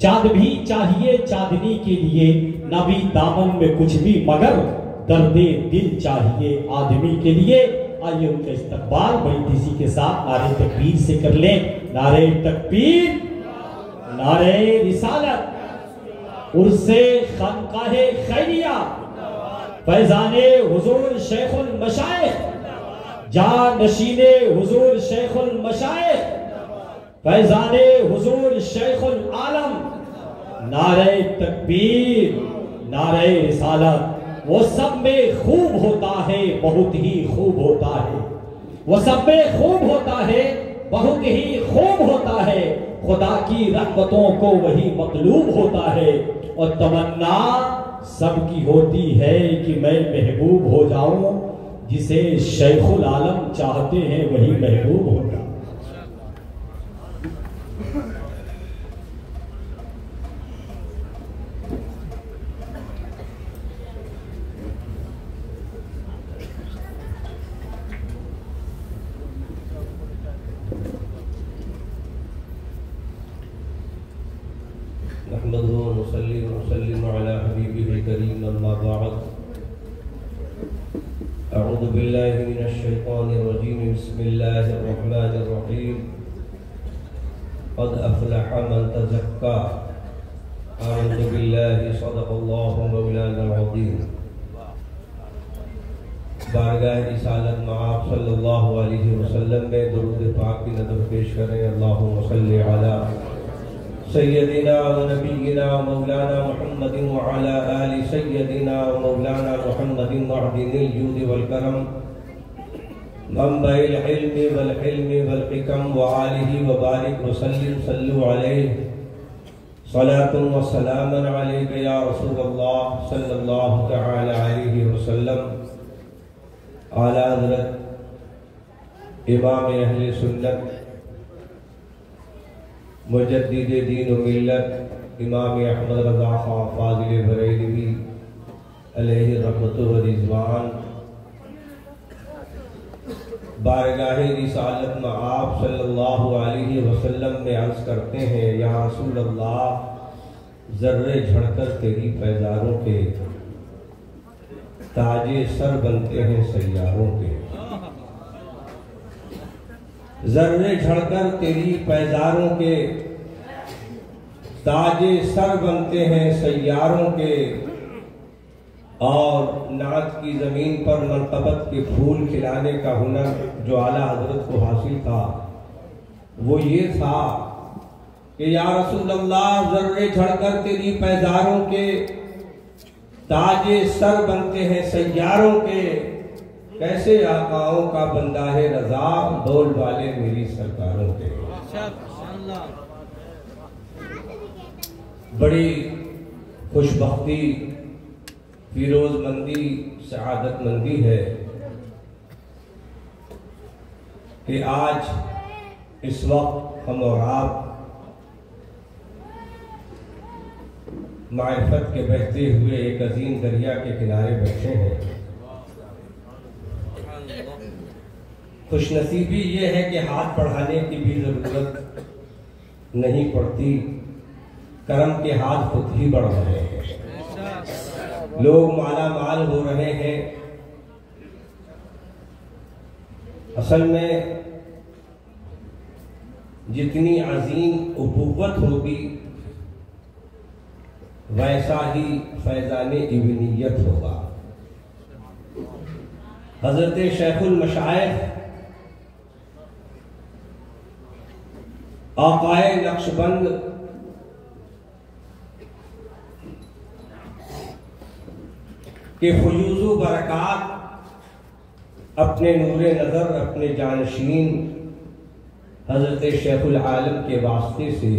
چاند بھی چاہیے چاندنی کے لیے، نہ بھی دامن میں کچھ بھی مگر درد دل چاہیے آدمی کے لیے۔ آئیے ان کا استقبال بڑی تیزی کے ساتھ نعرہ تکبیر سے کر لیں۔ نعرہ تکبیر، نعرہ رسالت، عرس خانقاہ خیریہ، فیضان حضور شیخ المشائخ، جانشین حضور شیخ المشائخ، فیضان حضور شیخ العالم، نعرہ تکبیر، نعرہ رسالت۔ وہ سب میں خوب ہوتا ہے بہت ہی خوب ہوتا ہے، وہ سب میں خوب ہوتا ہے بہت ہی خوب ہوتا ہے، خدا کی رحمتوں کو وہی مطلوب ہوتا ہے، اور تمنا سب کی ہوتی ہے کہ میں محبوب ہو جاؤں، جسے شیخ العالم چاہتے ہیں وہی محبوب ہوگا۔ نحمده ونصلي ونسلم على حبيبه الكريم، أما بعد، أعوذ بالله من الشيطان الرجيم، بسم الله الرحمن الرحيم، قد أفلح من تزكى، أعوذ بالله صدق الله مولانا العظيم۔ بارگاہ رسالت معاف صلی اللہ علیہ وسلم میں درود پاک کی نظر پیش کریں۔ اللہم صلی علی سیدنا و نبینا مولانا محمد وعلى آل سیدنا و مولانا محمد معدن الجود والکرم، منبع العلم والحلم والحکم، وآلہ وبارک وسلم، صلو علیہ صلاة و سلاما علیک یا رسول اللہ صلی اللہ تعالی علیہ وسلم۔ اعلیٰ حضرت امام اہل سنت مجدد دین و ملت امام احمد رضا خان فاضل بریلوی علیہ رحمت و رضوان بارگاہ رسالت میں آپ صلی اللہ علیہ وسلم میں عرض کرتے ہیں، یا رسول اللہ ذرے جھڑ کر تیری پیزاروں کے تاجے سر بنتے ہیں سیاروں کے، ذرے جھڑ کر تیری پیزاروں کے تاجے سر بنتے ہیں سیاروں کے، اور نعت کی زمین پر منقبت کے پھول کھلانے کا ہنر جو اعلیٰ حضرت کو حاصل تھا وہ یہ تھا کہ یا رسول اللہ ذرے جھڑ کر تیری پیزاروں کے تاجے سر بنتے ہیں سیاروں کے، کیسے آقاؤں کا بندہ ہے رضا بول والے میری سرکاروں کے۔ بڑی خوش بختی، فیروز مندی، سعادت مندی ہے کہ آج اس وقت ہم اور آپ معرفت کے بہتے ہوئے ایک عظیم دریا کے کنارے بیٹھے ہیں۔ خوش نصیبی یہ ہے کہ ہاتھ بڑھانے کی بھی ضرورت نہیں پڑتی، کرم کے ہاتھ خود ہی بڑھ رہے ہیں، لوگ مالا مال ہو رہے ہیں۔ اصل میں جتنی عظیم اخوت ہوگی ویسا ہی فیضان ابنیت ہوگا۔ حضرت شیخ المشائخ آقائے نقشبند کے فیوض و برکات اپنے نور نظر، اپنے جانشین حضرت شیخ العالم کے واسطے سے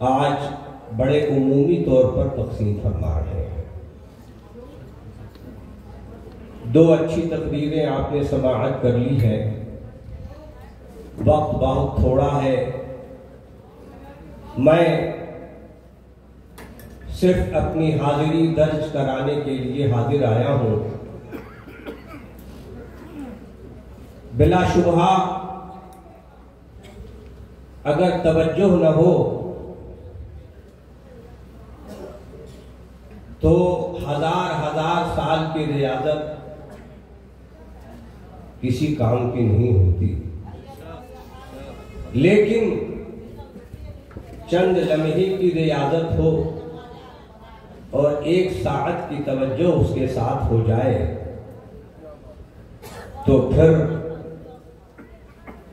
آج بڑے عمومی طور پر تقسیم فرما رہے ہیں۔ دو اچھی تقریریں آپ نے سماعت کر لی ہے، وقت بہت تھوڑا ہے، میں صرف اپنی حاضری درج کرانے کے لیے حاضر آیا ہوں۔ بلا شبہ اگر توجہ نہ ہو تو ہزار سال کی ریاضت کسی کام کی نہیں ہوتی، لیکن چند لمحے کی ریاضت ہو اور 1 ساعت کی توجہ اس کے ساتھ ہو جائے تو پھر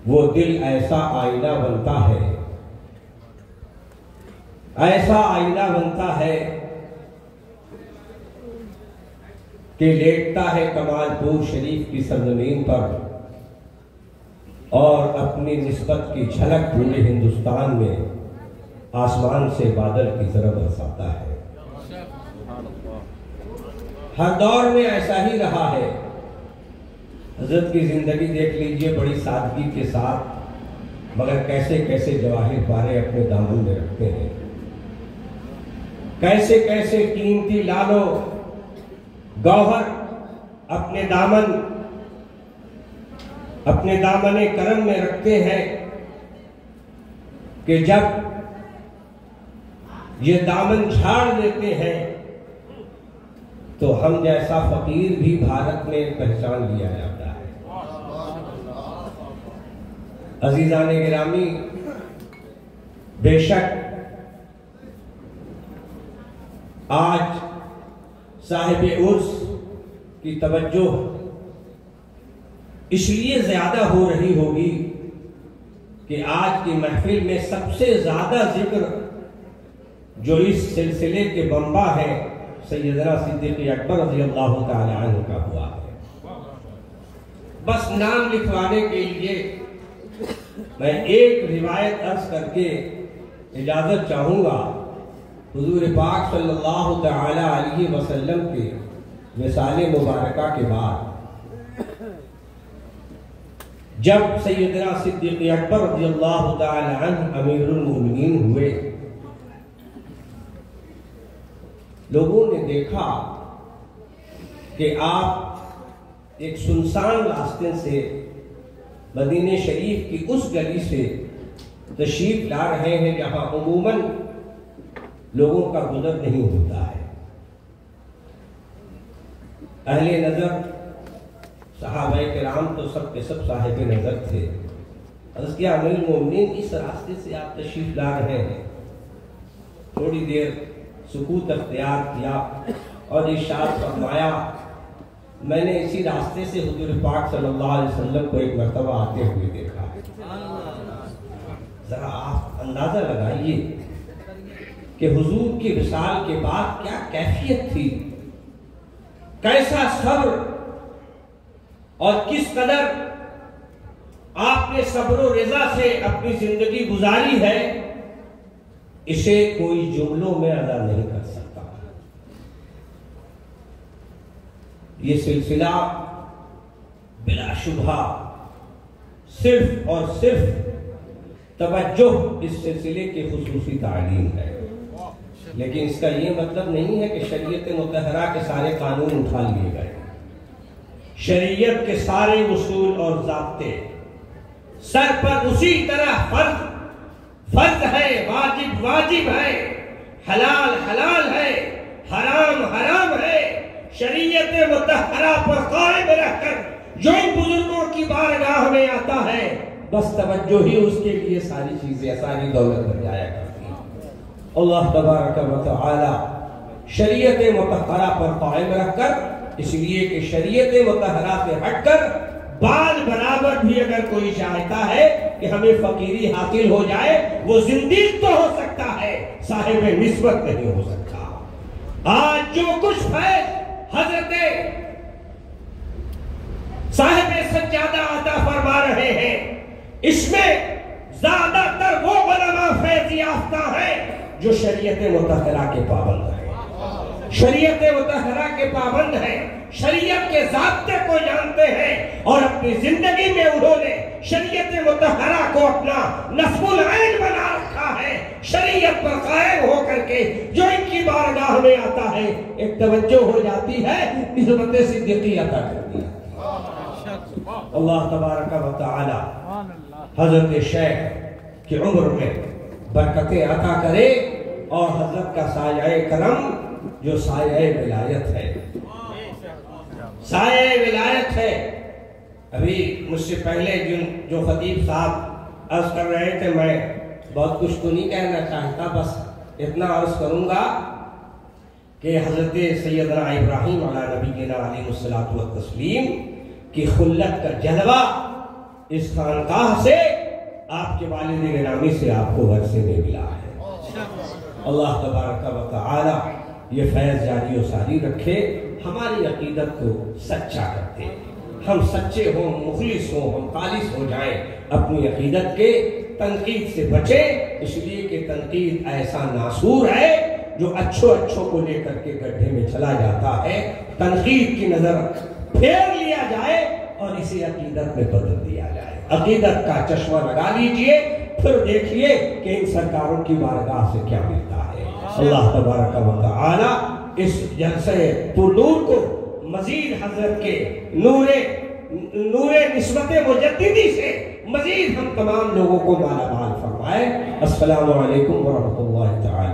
وہ دل ایسا آئینہ بنتا ہے، ایسا آئینہ بنتا ہے کہ لیٹتا ہے کمال پور شریف کی سرزمین پر اور اپنی نسبت کی جھلک پورے ہندوستان میں آسمان سے بادل کی طرح برساتا ہے۔ ہر دور میں ایسا ہی رہا ہے۔ حضرت کی زندگی دیکھ لیجئے، بڑی سادگی کے ساتھ، مگر کیسے کیسے جواہر پارے اپنے دامن میں رکھتے ہیں، کیسے کیسے قیمتی لالو گوہر اپنے دامن کرم میں رکھتے ہیں کہ جب یہ دامن جھاڑ دیتے ہیں تو ہم جیسا فقیر بھی بھارت میں پہچان لیا جاتا ہے۔ عزیزان گرامی، بے شک آج صاحب عرس کی توجہ اس لیے زیادہ ہو رہی ہوگی کہ آج کی محفل میں سب سے زیادہ ذکر جو اس سلسلے کے بنبا ہے سیدنا صدیق اکبر رضی اللہ تعالی عنہ کا ہوا ہے۔ بس نام لکھوانے کے لیے میں ایک روایت عرض کر کے اجازت چاہوں گا۔ حضور پاک صلی اللہ تعالی علیہ وسلم کے وصال مبارکہ کے بعد جب سیدنا صدیق اکبر رضی اللہ تعالی عنہ امیر المومنین ہوئے، لوگوں نے دیکھا کہ آپ ایک سنسان راستے سے مدینہ شریف کی اس گلی سے تشریف لا رہے ہیں جہاں عموماً لوگوں کا گزر نہیں ہوتا ہے۔ اہل نظر صحابہ کرام تو سب کے سب صاحب نظر تھے۔ عرض کیا امیر المومنین اس راستے سے آپ تشریف لا رہے ہیں؟ تھوڑی دیر سکوت اختیار کیا اور ارشاد فرمایا، میں نے اسی راستے سے حضور پاک صلی اللہ علیہ وسلم کو ایک مرتبہ آتے ہوئے دیکھا ہے۔ ذرا آپ اندازہ لگائیے کہ حضور کی وصال کے بعد کیا کیفیت تھی، کیسا صبر اور کس قدر آپ نے صبر و رضا سے اپنی زندگی گزاری ہے، اسے کوئی جملوں میں ادا نہیں کر سکتا۔ یہ سلسلہ بلا شبہ صرف اور صرف توجہ اس سلسلے کی خصوصی تعلیم ہے، لیکن اس کا یہ مطلب نہیں ہے کہ شریعت مطہرہ کے سارے قانون اٹھا لیے گئے، شریعت کے سارے اصول اور ضابطے سر پر اسی طرح فرض ہے، واجب ہے، حلال حلال ہے، حرام حرام ہے۔ شریعت مطہرہ پر قائم رہ کر جو بزرگوں کی بارگاہ میں آتا ہے، بس توجہ ہی اس کے لیے ساری چیزیں، ساری دولت بن جایا کرتی ہے۔ اللہ تبارک و تعالی شریعت مطہرہ پر قائم رکھ کر، اس لیے کہ شریعت مطہرہ سے ہٹ کر بال برابر بھی اگر کوئی چاہتا ہے کہ ہمیں فقیری حاصل ہو جائے، وہ زندیق تو ہو سکتا ہے، صاحب نسبت نہیں ہو سکتا۔ آج جو کچھ ہے حضرت صاحب سجادہ عطا فرما رہے ہیں، اس میں زیادہ تر وہ علماء فیض یافتہ ہیں جو شریعت مطہرہ کے پابند ہیں، شریعت مطہرہ کے پابند ہیں، شریعت کے ضابطے کو جانتے ہیں، اور اپنی زندگی میں انہوں نے شریعت مطہرہ کو اپنا نصب العین بنا رکھا ہے۔ شریعت پر قائم ہو کر کے جو ان کی بارگاہ میں آتا ہے، ایک توجہ ہو جاتی ہے، نسبت صدیقی عطا کرتی ہے۔ اللہ تبارک و تعالی حضرت شیخ کی عمر میں برکتیں عطا کرے اور حضرت کا سایہ کرم جو سایہ ولایت ہے، سایہ ولایت ہے۔ ابھی مجھ سے پہلے جو خطیب صاحب عرض کر رہے تھے، میں بہت کچھ تو نہیں کہنا چاہتا، بس اتنا عرض کروں گا کہ حضرت سیدنا ابراہیم علیہ نبینا علیہ الصلوۃ والتسلیم کی خلت کا جلوہ اس خانقاہ سے، آپ کے والد گرامی سے آپ کو ورثے میں ملا ہے۔ اللہ تبارک و تعالی یہ فیض جاری و ساری رکھے، ہماری عقیدت کو سچا کرتے، ہم سچے ہوں، مخلص ہوں، ہم خالص ہو جائیں اپنی عقیدت کے، تنقید سے بچیں، اس لیے کہ تنقید ایسا ناسور ہے جو اچھوں کو لے کر کے گڈھے میں چلا جاتا ہے۔ تنقید کی نظر پھیر لیا جائے اور اسے عقیدت میں بدل دیا جائے۔ عقیدت کا چشمہ لگا لیجئے، پھر دیکھیے کہ ان سرکاروں کی بارگاہ سے کیا ملتا ہے۔ اللہ تبارک و تعالی اس جلسے پرنور کو مزید حضرت کے نور نسبت مجددی سے مزید ہم تمام لوگوں کو مالا مال فرمائے۔ السلام علیکم ورحمۃ اللہ تعالی